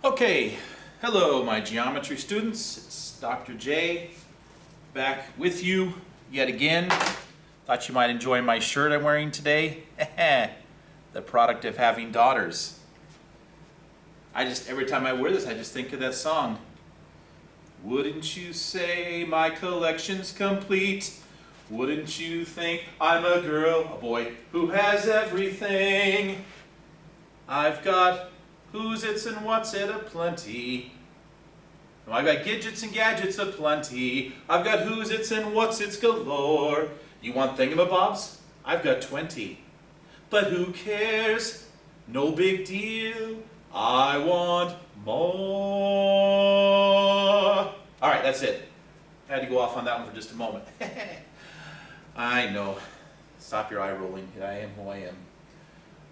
Okay, hello my geometry students. It's Dr. J back with you yet again. Thought you might enjoy my shirt I'm wearing today. The product of having daughters. Every time I wear this, I just think of that song. Wouldn't you say my collection's complete? Wouldn't you think I'm a girl, a boy, who has everything? I've got who's its and what's it aplenty. I've got gidgets and gadgets aplenty. I've got who's its and what's its galore. You want thingamabobs? I've got 20. But who cares? No big deal. I want more. All right, that's it. I had to go off on that one for just a moment. I know. Stop your eye rolling. I am who I am.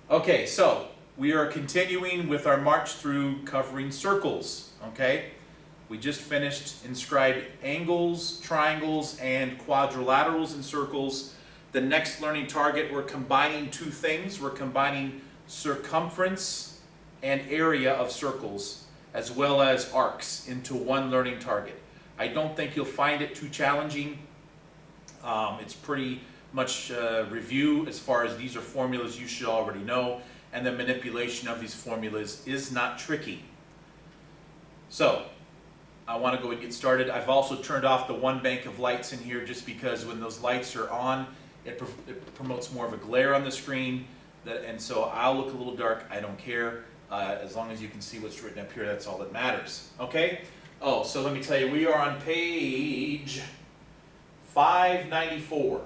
Okay, so we are continuing with our march through covering circles, okay? We just finished inscribed angles, triangles, and quadrilaterals in circles. The next learning target, we're combining two things. We're combining circumference and area of circles, as well as arcs, into one learning target. I don't think you'll find it too challenging. It's pretty much review as far as these are formulas you should already know, and the manipulation of these formulas is not tricky. So I want to go and get started. I've also turned off the one bank of lights in here just because when those lights are on, it promotes more of a glare on the screen, and so I'll look a little dark. I don't care. As long as you can see what's written up here, that's all that matters. Okay? Oh, so let me tell you, we are on page 594.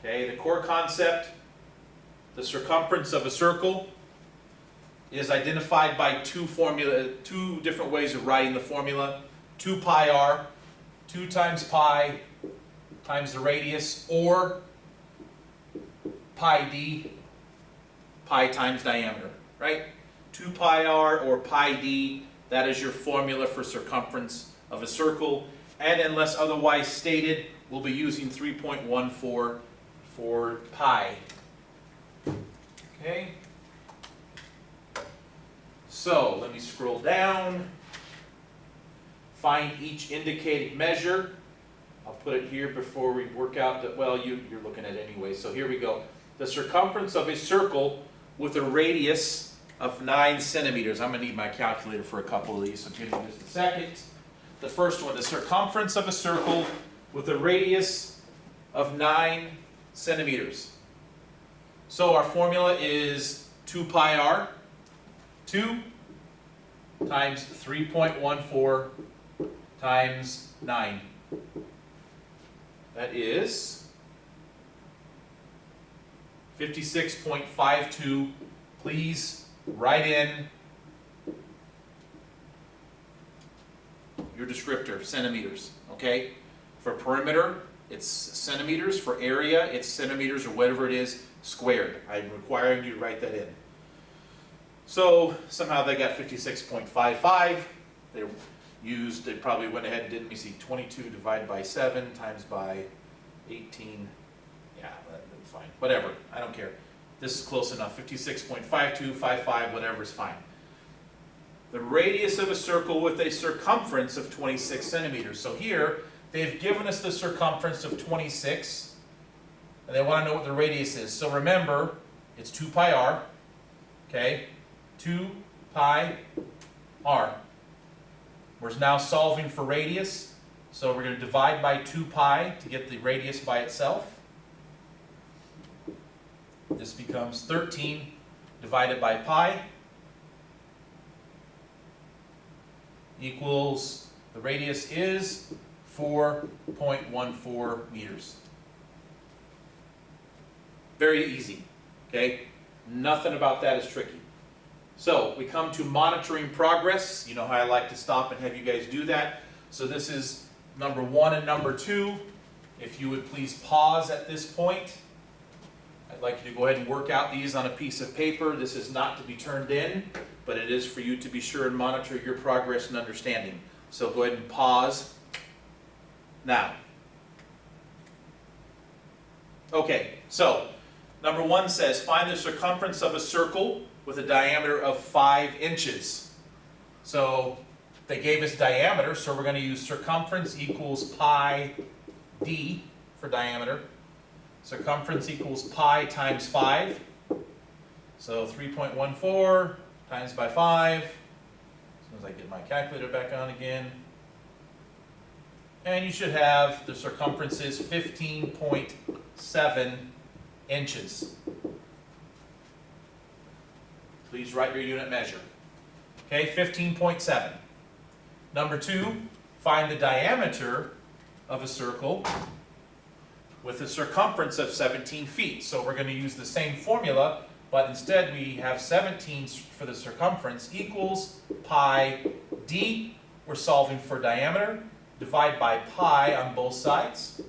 Okay, the core concept, the circumference of a circle, is identified by two different ways of writing the formula. 2 pi r, 2 times pi times the radius, or pi d, pi times diameter, right? 2 pi r or pi d, that is your formula for circumference of a circle. And unless otherwise stated, we'll be using 3.14 for pi. Okay? So let me scroll down. Find each indicated measure. I'll put it here before we work out that, well, you're looking at it anyway. So here we go. The circumference of a circle with a radius of 9 centimeters. I'm going to need my calculator for a couple of these, so give me just a second. The first one, the circumference of a circle with a radius of 9 centimeters. So our formula is 2 pi r, 2 times 3.14 times 9. That is 56.52. Please write in your descriptor, centimeters, okay? For perimeter, it's centimeters. For area, it's centimeters or whatever it is squared. I'm requiring you to write that in. So somehow they got 56.55. They probably went ahead and did, let me see, 22 divided by 7 times by 18. Yeah, that's fine. Whatever, I don't care. This is close enough. 56.5255, whatever is fine. The radius of a circle with a circumference of 26 centimeters. So here, they've given us the circumference of 26, and they want to know what the radius is. So remember, it's 2 pi r, okay? 2 pi r. We're now solving for radius, so we're going to divide by 2 pi to get the radius by itself. This becomes 13 divided by pi equals, the radius is 4.14 meters. Very easy, okay? Nothing about that is tricky. So we come to monitoring progress. You know how I like to stop and have you guys do that. So this is number 1 and number 2. If you would please pause at this point. I'd like you to go ahead and work out these on a piece of paper. This is not to be turned in, but it is for you to be sure and monitor your progress and understanding. So go ahead and pause now. Okay, so number 1 says find the circumference of a circle with a diameter of 5 inches. So they gave us diameter, so we're going to use circumference equals pi d for diameter. Circumference equals pi times 5. So 3.14 times by 5. As soon as I get my calculator back on again. And you should have the circumference is 15.7 inches. Please write your unit measure. Okay, 15.7. Number 2, find the diameter of a circle with a circumference of 17 feet. So we're going to use the same formula, but instead we have 17 for the circumference equals pi d. We're solving for diameter. Divide by pi on both sides.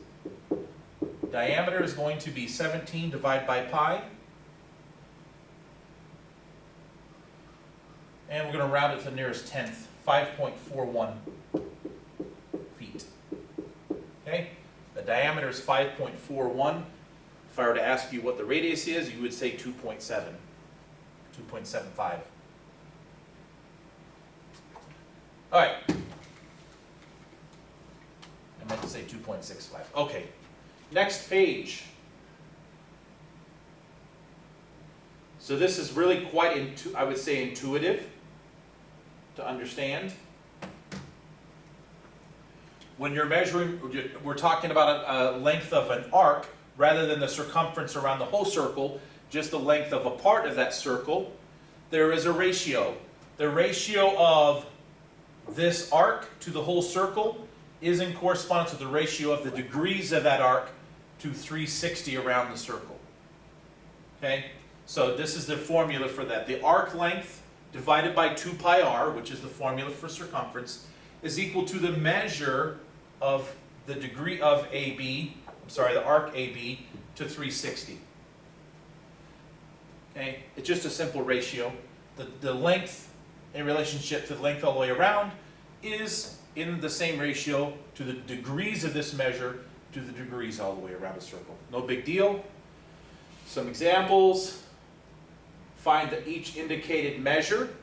Diameter is going to be 17 divided by pi. And we're going to round it to the nearest tenth, 5.41 feet. Okay? The diameter is 5.41. If I were to ask you what the radius is, you would say 2.7, 2.75. All right. I meant to say 2.65. Okay. Next page. So this is really quite, I would say, intuitive to understand. When you're measuring, we're talking about a length of an arc rather than the circumference around the whole circle, just the length of a part of that circle. There is a ratio. The ratio of this arc to the whole circle is in correspondence with the ratio of the degrees of that arc to 360 around the circle. Okay? So this is the formula for that. The arc length divided by 2 pi r, which is the formula for circumference, is equal to the measure of the degree of AB, the arc AB, to 360. Okay? It's just a simple ratio. The length in relationship to the length all the way around is in the same ratio to the degrees of this measure to the degrees all the way around a circle. No big deal. Some examples. Find each indicated measure.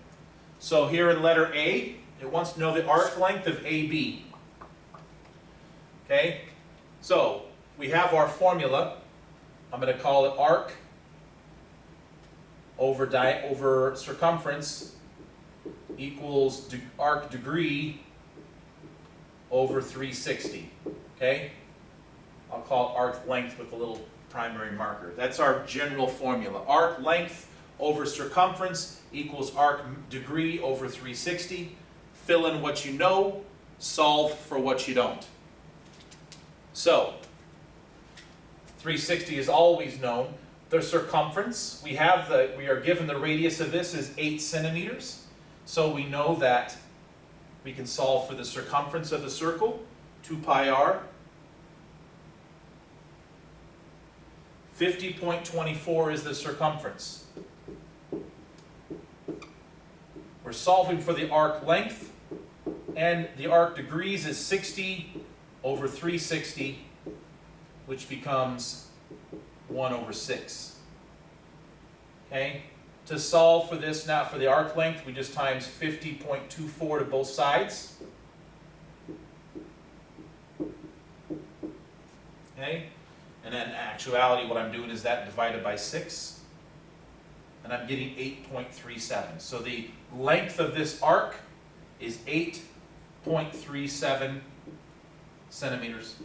So here in letter A, it wants to know the arc length of AB. Okay? So we have our formula. I'm going to call it arc over circumference equals arc degree over 360. Okay? I'll call it arc length with a little primary marker. That's our general formula. Arc length over circumference equals arc degree over 360. Fill in what you know, solve for what you don't. So, 360 is always known. The circumference, we are given the radius of this is 8 centimeters. So we know that we can solve for the circumference of the circle, 2 pi r. 50.24 is the circumference. We're solving for the arc length, and the arc degrees is 60 over 360, which becomes 1 over 6. Okay? To solve for this now, for the arc length, we just times 50.24 to both sides. Okay? And then in actuality, what I'm doing is that divided by 6. And I'm getting 8.37. So the length of this arc is 8.37 centimeters.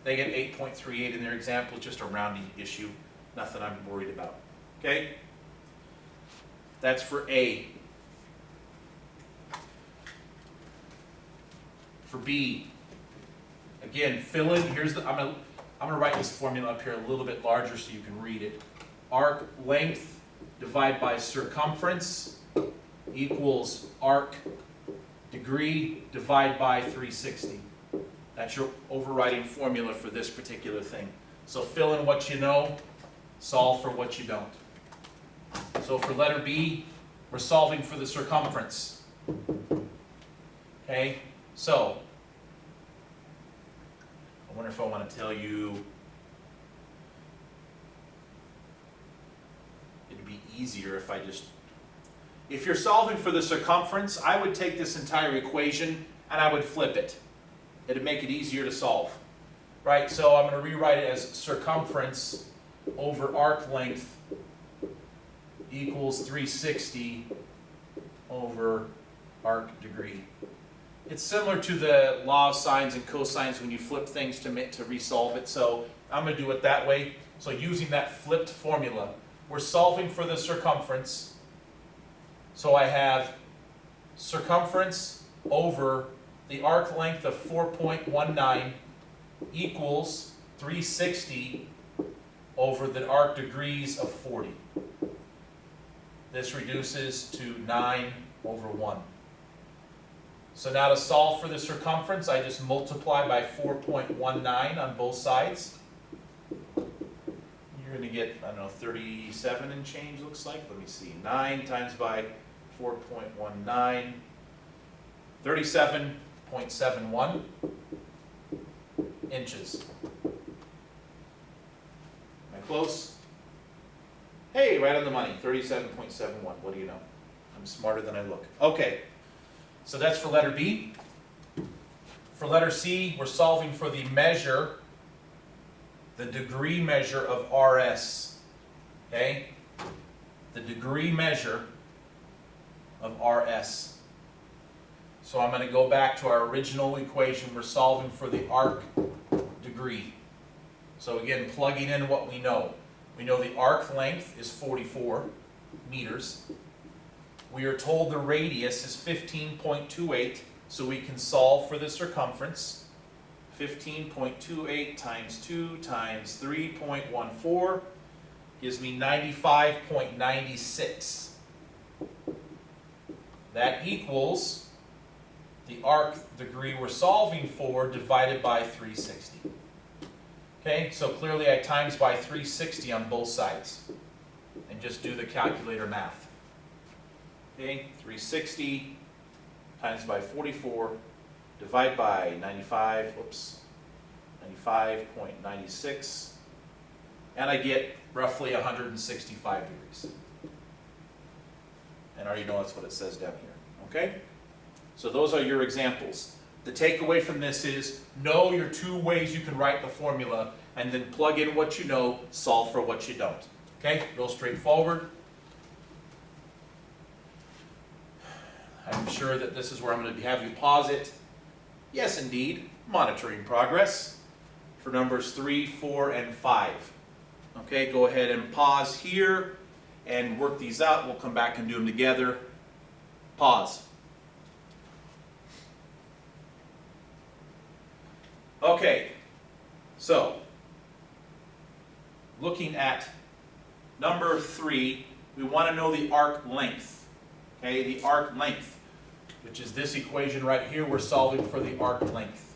They get 8.38 in their example, just a rounding issue. Nothing I'm worried about. Okay? That's for A. For B, again, fill in, I'm gonna write this formula up here a little bit larger so you can read it. Arc length divided by circumference equals arc degree divided by 360. That's your overriding formula for this particular thing. So fill in what you know, solve for what you don't. So for letter B, we're solving for the circumference. Okay, so I wonder if I want to tell you, it'd be easier if I just if you're solving for the circumference, I would take this entire equation and I would flip it. It'd make it easier to solve. Right, so I'm going to rewrite it as circumference over arc length equals 360 over arc degree. It's similar to the law of sines and cosines when you flip things to resolve it, so I'm going to do it that way. So using that flipped formula, we're solving for the circumference. So I have circumference over the arc length of 4.19 equals 360 over the arc degrees of 40. This reduces to 9 over 1. So now to solve for the circumference, I just multiply by 4.19 on both sides. You're going to get, I don't know, 37 and change looks like. Let me see. 9 times by 4.19, 37.71 inches. Am I close? Hey, right on the money, 37.71. What do you know? I'm smarter than I look. Okay, so that's for letter B. For letter C, we're solving for the measure, the degree measure of RS. Okay? The degree measure of RS. So I'm going to go back to our original equation. We're solving for the arc degree. So again, plugging in what we know. We know the arc length is 44 meters. We are told the radius is 15.28, so we can solve for the circumference. 15.28 times 2 times 3.14 gives me 95.96. That equals the arc degree we're solving for divided by 360. Okay, so clearly I times by 360 on both sides and just do the calculator math. Okay, 360 times by 44, divide by 95.96, and I get roughly 165 degrees. And I already know that's what it says down here. Okay? So those are your examples. The takeaway from this is know your two ways you can write the formula and then plug in what you know, solve for what you don't. Okay? Real straightforward. I'm sure that this is where I'm going to have you pause it. Yes, indeed. Monitoring progress for numbers 3, 4, and 5. Okay, go ahead and pause here and work these out. We'll come back and do them together. Pause. Okay, so looking at number 3, we want to know the arc length. Okay, the arc length, which is this equation right here. We're solving for the arc length.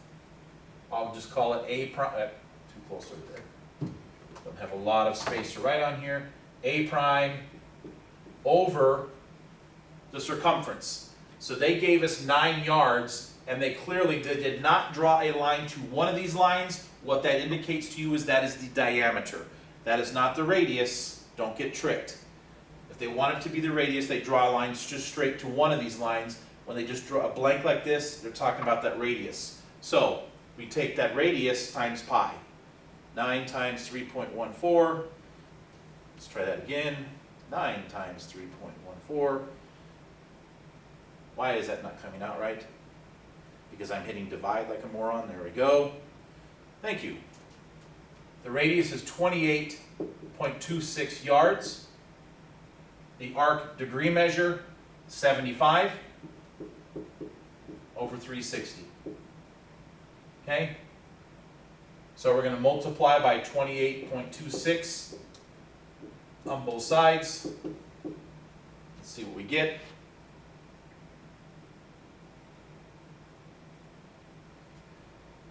I'll just call it A prime. Too close over there. Don't have a lot of space to write on here. A prime over the circumference. So they gave us 9 yards. And they clearly did not draw a line to one of these lines. What that indicates to you is that is the diameter. That is not the radius. Don't get tricked. If they want it to be the radius, they draw lines just straight to one of these lines. When they just draw a blank like this, they're talking about that radius. So we take that radius times pi. 9 times 3.14. Let's try that again. 9 times 3.14. Why is that not coming out right? Because I'm hitting divide like a moron. There we go. Thank you. The radius is 28.26 yards. The arc degree measure, 75 over 360. Okay? So we're going to multiply by 28.26 on both sides. Let's see what we get.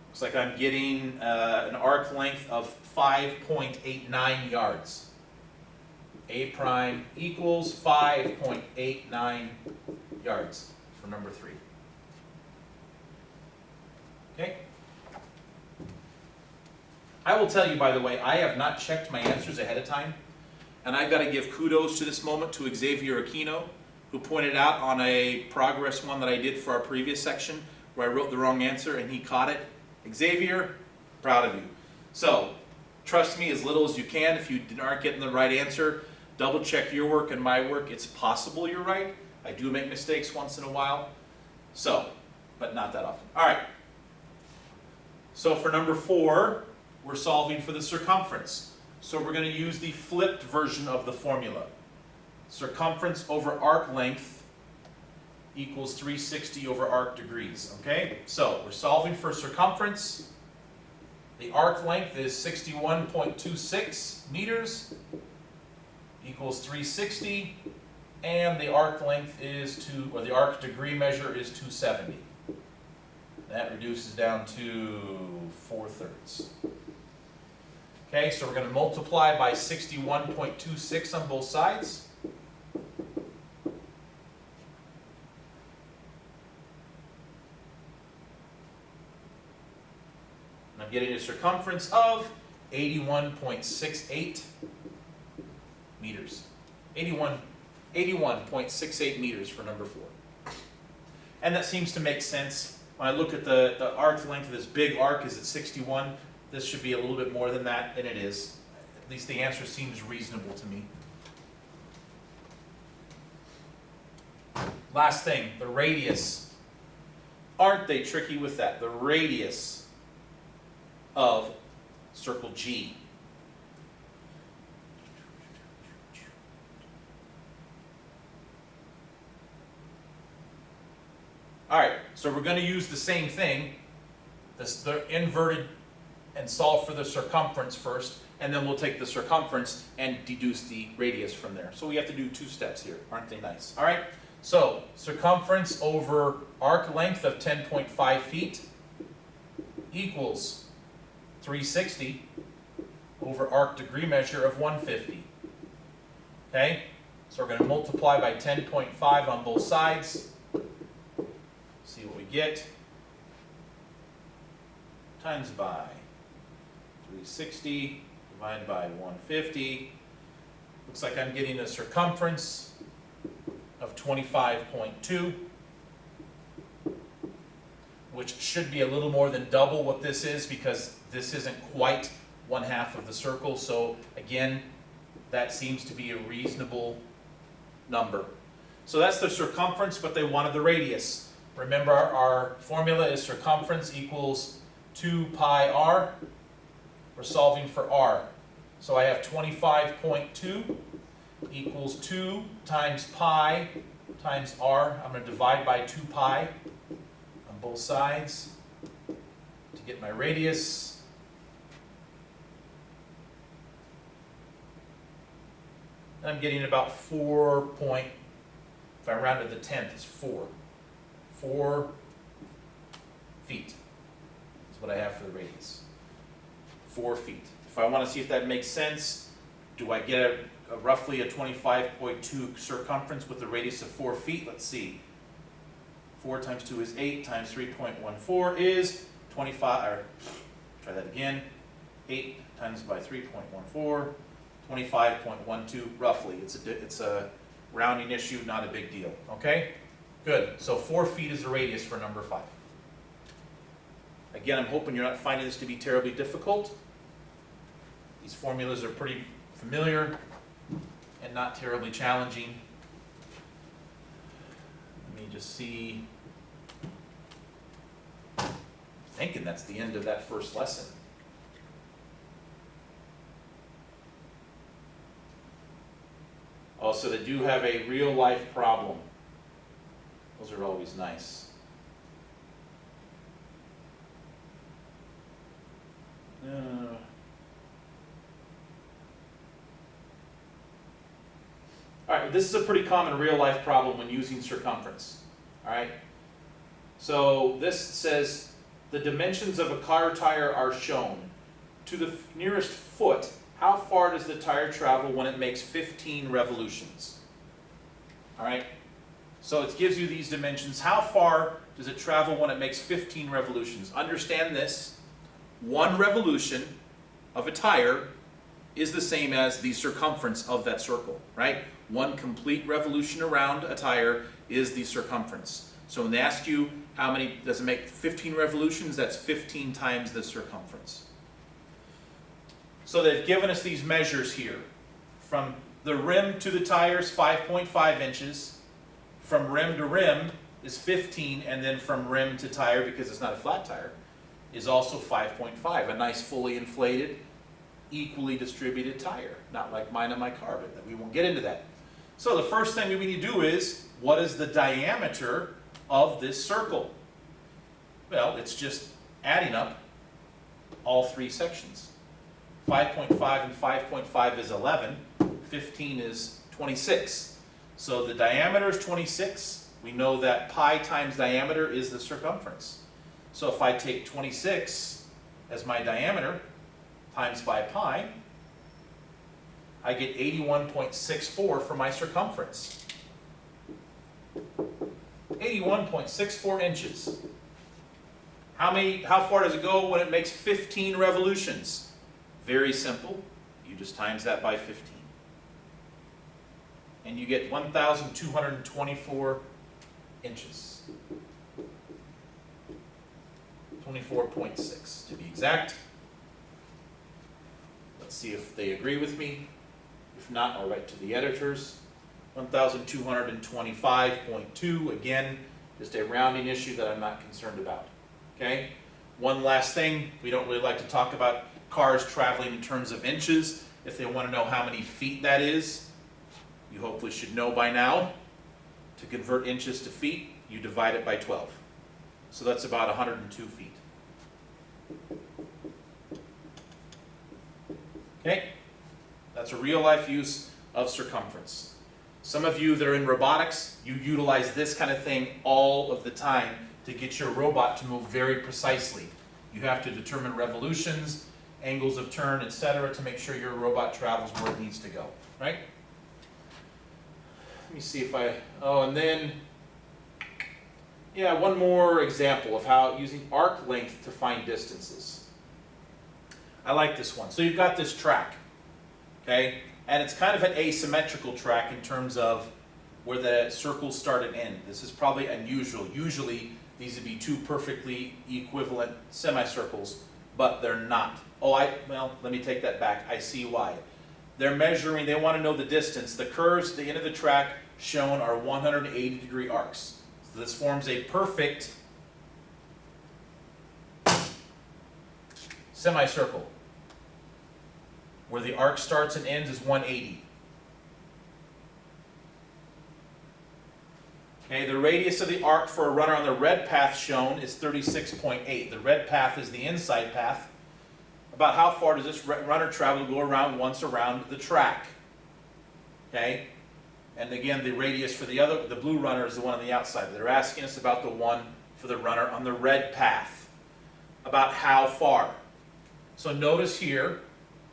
Looks like I'm getting an arc length of 5.89 yards. A prime equals 5.89 yards for number 3. Okay? I will tell you, by the way, I have not checked my answers ahead of time, and I've got to give kudos to this moment to Xavier Aquino, who pointed out on a progress one that I did for our previous section where I wrote the wrong answer and he caught it. Xavier, proud of you. So, trust me as little as you can. If you aren't getting the right answer, double check your work and my work. It's possible you're right. I do make mistakes once in a while. So, but not that often. All right. So for number 4, we're solving for the circumference. So we're going to use the flipped version of the formula. Circumference over arc length equals 360 over arc degrees. Okay? So we're solving for circumference. The arc length is 61.26 meters equals 360. And the arc length is the arc degree measure is 270. That reduces down to 4/3. Okay, so we're going to multiply by 61.26 on both sides. And I'm getting a circumference of 81.68 meters. 81.68 meters for number 4. And that seems to make sense. When I look at the arc length of this big arc is at 61. This should be a little bit more than that, and it is. At least the answer seems reasonable to me. Last thing, the radius. Aren't they tricky with that? The radius of circle G. All right, so we're going to use the same thing, the inverted, and solve for the circumference first, and then we'll take the circumference and deduce the radius from there. So we have to do 2 steps here. Aren't they nice? All right, so circumference over arc length of 10.5 feet equals 360 over arc degree measure of 150. Okay, so we're going to multiply by 10.5 on both sides. See what we get. Times by 360 divided by 150. Looks like I'm getting a circumference of 25.2, which should be a little more than double what this is because this isn't quite 1/2 of the circle. So again, that seems to be a reasonable number. So that's the circumference, but they wanted the radius. Remember, our formula is circumference equals 2 pi r. We're solving for r. So I have 25.2 equals 2 times pi times r. I'm going to divide by 2 pi on both sides to get my radius. And I'm getting about 4 point, if I round to the 10th, it's 4 feet is what I have for the radius. 4 feet. If I want to see if that makes sense, do I get a roughly a 25.2 circumference with a radius of 4 feet? Let's see. 4 times 2 is 8 times 3.14 is 25, or try that again. 8 times by 3.14, 25.12 roughly. It's a rounding issue, not a big deal. Okay? Good. So 4 feet is the radius for number 5. Again, I'm hoping you're not finding this to be terribly difficult. These formulas are pretty familiar and not terribly challenging. Let me just see. I'm thinking that's the end of that first lesson. Also, they do have a real life problem. Those are always nice. All right, this is a pretty common real life problem when using circumference. All right, so this says the dimensions of a car tire are shown. To the nearest foot, how far does the tire travel when it makes 15 revolutions? All right, so it gives you these dimensions. How far does it travel when it makes 15 revolutions? Understand this. 1 revolution of a tire is the same as the circumference of that circle, right? One complete revolution around a tire is the circumference. So when they ask you how many, does it make 15 revolutions? That's 15 times the circumference. So they've given us these measures here. From the rim to the tire is 5.5 inches. From rim to rim is 15, and then from rim to tire, because it's not a flat tire, is also 5.5. A nice fully inflated, equally distributed tire. Not like mine on my car, but we won't get into that. So the first thing we need to do is, what is the diameter of this circle? Well, it's just adding up all three sections. 5.5 and 5.5 is 11. 15 is 26. So the diameter is 26. We know that pi times diameter is the circumference. So if I take 26 as my diameter times by pi, I get 81.64 for my circumference. 81.64 inches. How far does it go when it makes 15 revolutions? Very simple. You just times that by 15. And you get 1,224 inches. 24.6 to be exact. Let's see if they agree with me. If not, I'll write to the editors. 1,225.2, again, just a rounding issue that I'm not concerned about. Okay? One last thing, we don't really like to talk about cars traveling in terms of inches. If they want to know how many feet that is, you hopefully should know by now. To convert inches to feet, you divide it by 12. So that's about 102 feet. Okay? That's a real life use of circumference. Some of you that are in robotics, you utilize this kind of thing all of the time to get your robot to move very precisely. You have to determine revolutions, angles of turn, etc. to make sure your robot travels where it needs to go, right? Let me see if and then, yeah, one more example of how using arc length to find distances. I like this one. So you've got this track, okay? And it's kind of an asymmetrical track in terms of where the circles start and end. This is probably unusual. Usually these would be two perfectly equivalent semicircles, but they're not. Well, let me take that back. I see why. They're measuring, they want to know the distance. The curves at the end of the track shown are 180-degree arcs. So this forms a perfect semicircle, where the arc starts and ends is 180. Okay, the radius of the arc for a runner on the red path shown is 36.8. The red path is the inside path. About how far does this runner travel to go around once around the track? Okay, and again, the radius for the blue runner is the one on the outside. They're asking us about the one for the runner on the red path. About how far? So notice here,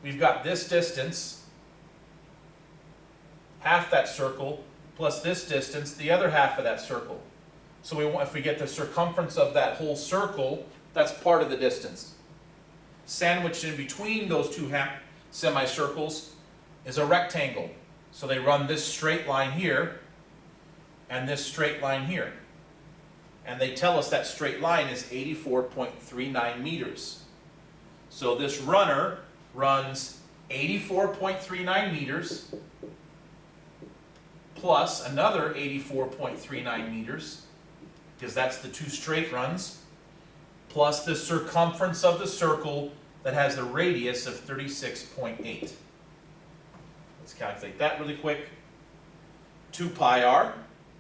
we've got this distance, half that circle, plus this distance, the other half of that circle. So if we get the circumference of that whole circle, that's part of the distance. Sandwiched in between those two semicircles is a rectangle. So they run this straight line here and this straight line here. And they tell us that straight line is 84.39 meters. So this runner runs 84.39 meters plus another 84.39 meters, because that's the two straight runs, plus the circumference of the circle that has the radius of 36.8. Let's calculate that really quick. 2 pi r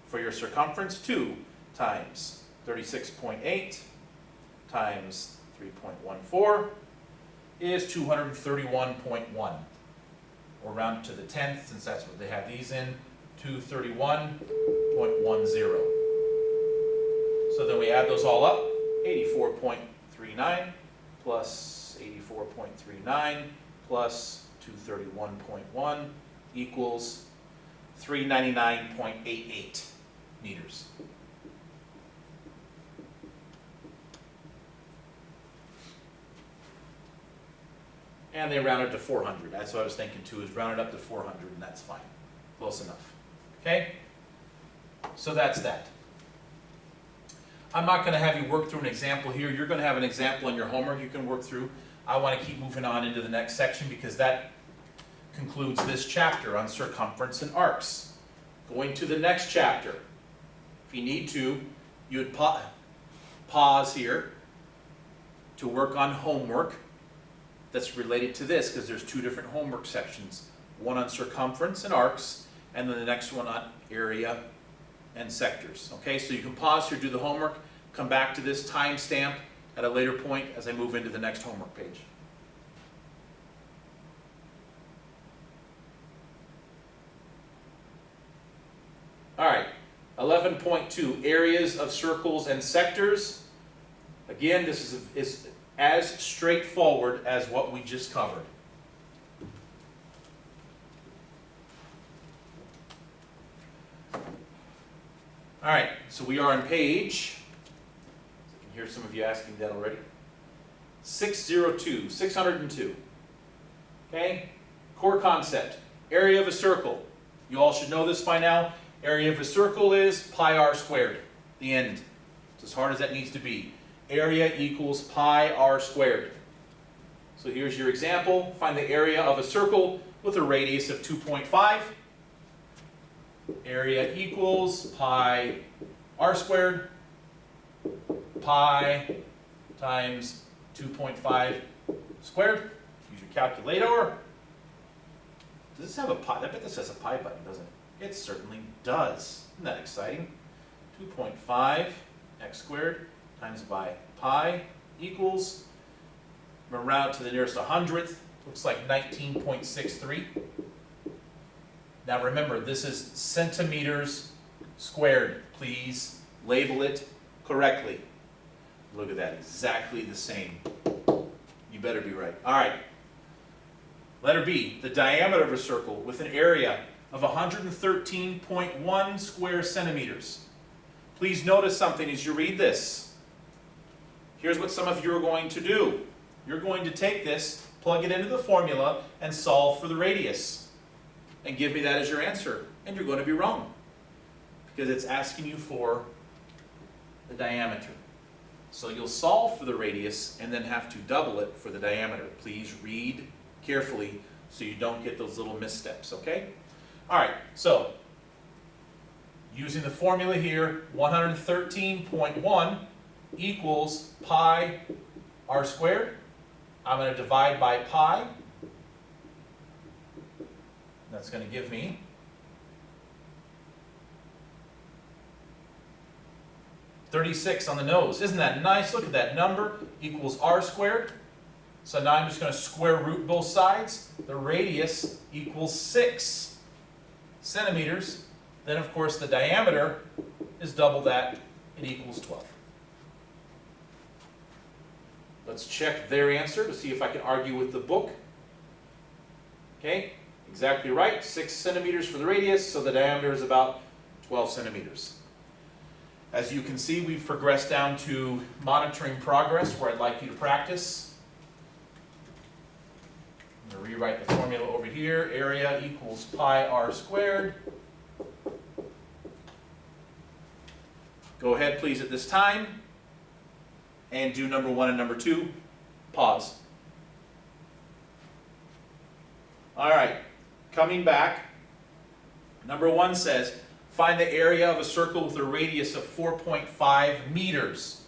for your circumference, 2 times 36.8 times 3.14 is 231.1. We'll round it to the 10th since that's what they have these in, 231.10. So then we add those all up, 84.39 plus 84.39 plus 231.1 equals 399.88 meters. and they rounded to 400. That's what I was thinking too, is round it up to 400, and that's fine. Close enough. Okay? So that's that. I'm not going to have you work through an example here. You're going to have an example in your homework you can work through. I want to keep moving on into the next section because that concludes this chapter on circumference and arcs. Going to the next chapter. If you need to, you would pause here to work on homework that's related to this, because there's two different homework sections. One on circumference and arcs, and then the next one on area and sectors. Okay, so you can pause here, do the homework, come back to this timestamp at a later point as I move into the next homework page. All right, 11.2, areas of circles and sectors. Again, this is as straightforward as what we just covered. All right, so we are on page, I can hear some of you asking that already, 602. Okay, core concept, area of a circle. You all should know this by now. Area of a circle is pi r squared, the end. It's as hard as that needs to be. Area equals pi r squared. So here's your example. Find the area of a circle with a radius of 2.5. Area equals pi r squared, pi times 2.5 squared. Use your calculator. Does this have a pi? I bet this has a pi button, doesn't it? It certainly does. Isn't that exciting? 2.5 x squared times by pi equals, I'm going to round to the nearest 100th, looks like 19.63. Now remember, this is centimeters squared. Please label it correctly. Look at that, exactly the same. You better be right. All right. Letter B, the diameter of a circle with an area of 113.1 square centimeters. Please notice something as you read this. Here's what some of you are going to do. You're going to take this, plug it into the formula, and solve for the radius. And give me that as your answer. And you're going to be wrong, because it's asking you for the diameter. So you'll solve for the radius and then have to double it for the diameter. Please read carefully so you don't get those little missteps, okay? All right, so using the formula here, 113.1 equals pi r squared. I'm going to divide by pi. That's going to give me 36 on the nose. Isn't that nice? Look at that number. Equals r squared. So now I'm just going to square root both sides. The radius equals 6 centimeters. Then, of course, the diameter is double that. It equals 12. Let's check their answer to see if I can argue with the book. Okay, exactly right. 6 centimeters for the radius, so the diameter is about 12 centimeters. As you can see, we've progressed down to monitoring progress, where I'd like you to practice. I'm going to rewrite the formula over here. Area equals pi r squared. Go ahead, please, at this time, and do number 1 and number 2. Pause. All right, coming back. Number 1 says, find the area of a circle with a radius of 4.5 meters.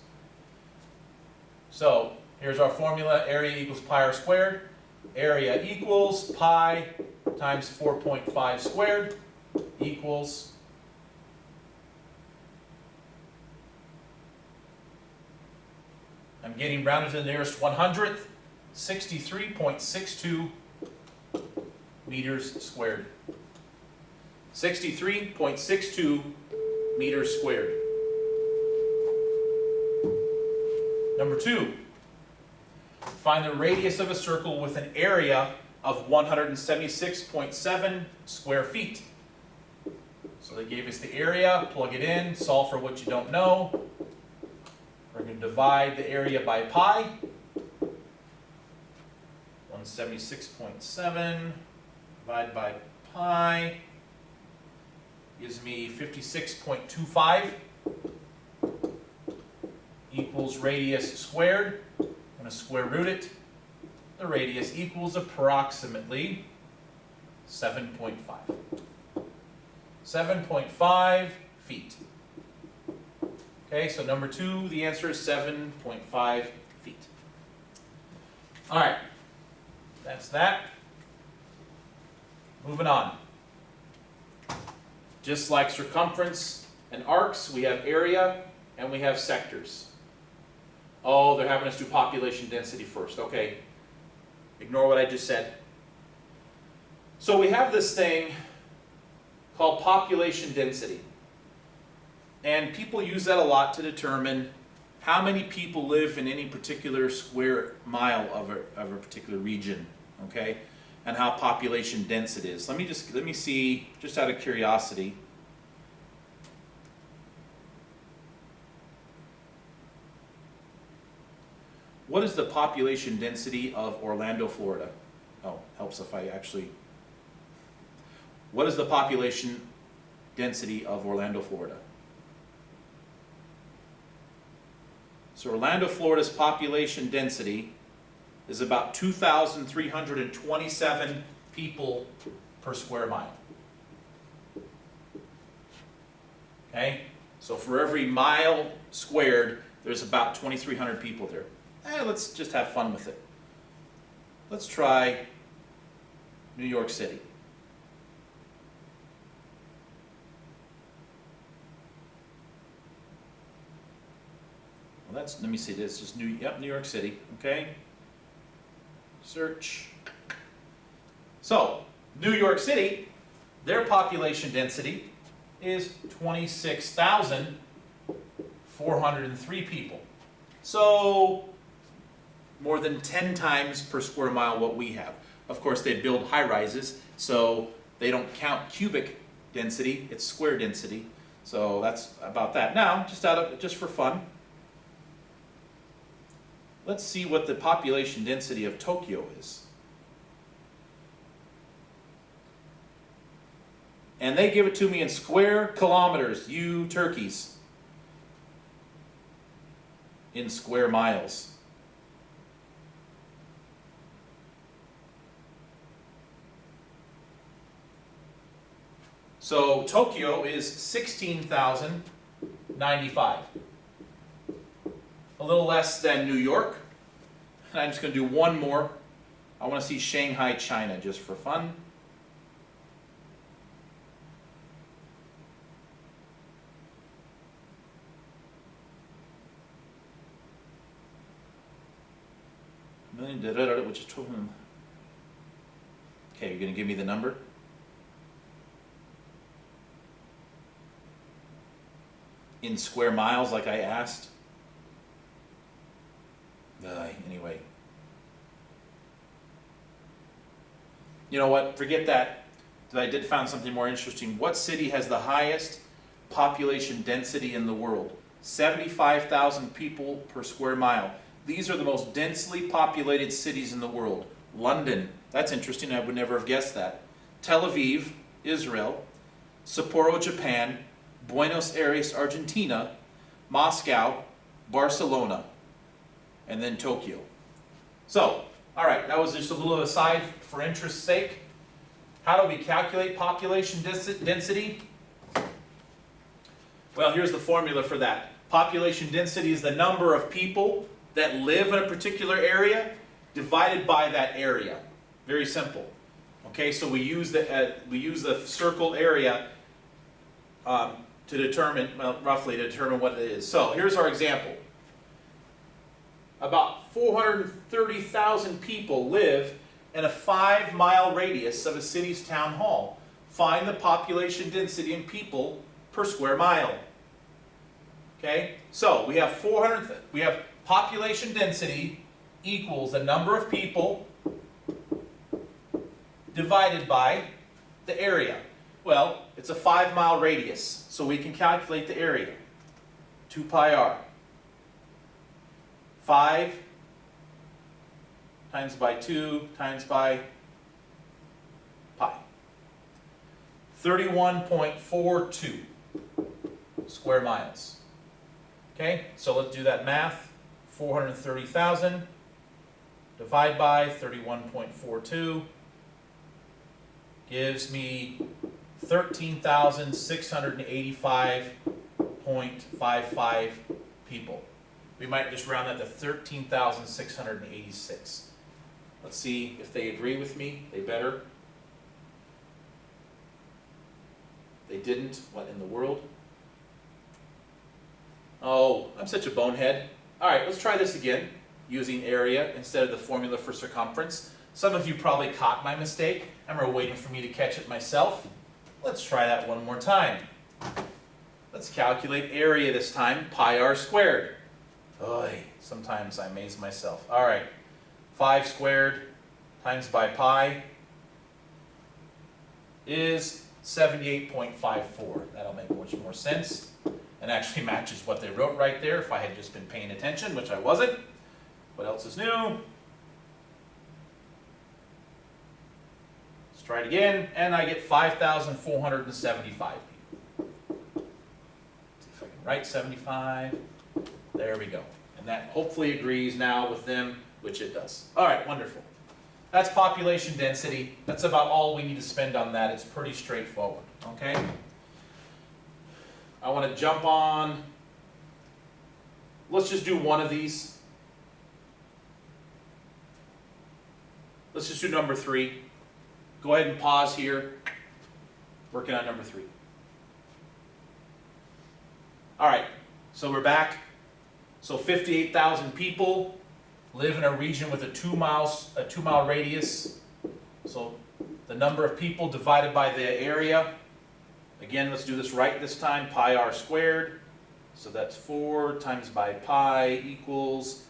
So here's our formula. Area equals pi r squared. Area equals pi times 4.5 squared equals, I'm getting rounded to the nearest 100th, 63.62 meters squared. 63.62 meters squared. Number 2, find the radius of a circle with an area of 176.7 square feet. So they gave us the area, plug it in, solve for what you don't know. We're going to divide the area by pi. 176.7 divided by pi gives me 56.25 equals radius squared. I'm going to square root it. The radius equals approximately 7.5. 7.5 feet. Okay, so number 2, the answer is 7.5 feet. All right, that's that. Moving on. Just like circumference and arcs, we have area and we have sectors. Oh, they're having us do population density first. Okay, ignore what I just said. So we have this thing called population density. And people use that a lot to determine how many people live in any particular square mile of a particular region, okay? And how population dense it is. Let me see, just out of curiosity. What is the population density of Orlando, Florida? Oh, helps if I actually... What is the population density of Orlando, Florida? So Orlando, Florida's population density is about 2,327 people per square mile. Okay? So for every mile squared, there's about 2,300 people there. Let's just have fun with it. Let's try New York City. Well, let me see, this is New York City, okay? Search. So, New York City, their population density is 26,403 people. So, more than 10 times per square mile what we have. Of course, they build high-rises, so they don't count cubic density, it's square density. So that's about that. Now, just for fun, let's see what the population density of Tokyo is. And they give it to me in square kilometers, you turkeys. In square miles. So Tokyo is 16,095. A little less than New York. And I'm just going to do one more. I want to see Shanghai, China, just for fun. Which is 12. Okay, you're going to give me the number? In square miles, like I asked? Anyway. You know what? Forget that. I did find something more interesting. What city has the highest population density in the world? 75,000 people per square mile. These are the most densely populated cities in the world. London, that's interesting, I would never have guessed that. Tel Aviv, Israel. Sapporo, Japan. Buenos Aires, Argentina. Moscow, Barcelona. And then Tokyo. So, all right, that was just a little aside for interest's sake. How do we calculate population density? Well, here's the formula for that. Population density is the number of people that live in a particular area divided by that area. Very simple. Okay, so we use the circle area to determine, roughly to determine what it is. So here's our example. About 430,000 people live in a 5-mile radius of a city's town hall. Find the population density in people per square mile. Okay, so we have population density equals the number of people divided by the area. Well, it's a 5-mile radius, so we can calculate the area. 2 pi r. 5 times by 2 times by pi. 31.42 square miles. Okay, so let's do that math. 430,000 divide by 31.42 gives me 13,685.55 people. We might just round that to 13,686. Let's see if they agree with me. They better. They didn't. What in the world? Oh, I'm such a bonehead. All right, let's try this again using area instead of the formula for circumference. Some of you probably caught my mistake and were waiting for me to catch it myself. Let's try that one more time. Let's calculate area this time, pi r squared. Oy, sometimes I amaze myself. All right, 5 squared times by pi is 78.54. That'll make much more sense and actually matches what they wrote right there if I had just been paying attention, which I wasn't. What else is new? Let's try it again, and I get 5,475 people. See if I can write 75. There we go. And that hopefully agrees now with them, which it does. All right, wonderful. That's population density. That's about all we need to spend on that. It's pretty straightforward, okay? I want to jump on, let's just do one of these. Let's just do number 3. Go ahead and pause here. Working on number 3. All right, so we're back. So 58,000 people live in a region with a 2 mile radius. So the number of people divided by the area. Again, let's do this right this time, pi r squared. So that's 4 times by pi equals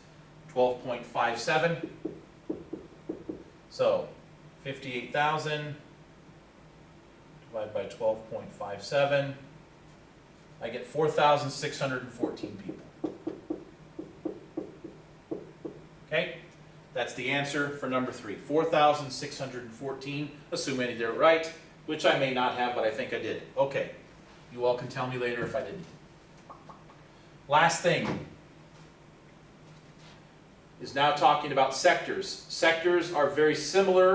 12.57. So 58,000 divided by 12.57. I get 4,614 people. Okay, that's the answer for number 3. 4,614, assuming I did it right, which I may not have, but I think I did. Okay, you all can tell me later if I didn't. Last thing is now talking about sectors. Sectors are very similar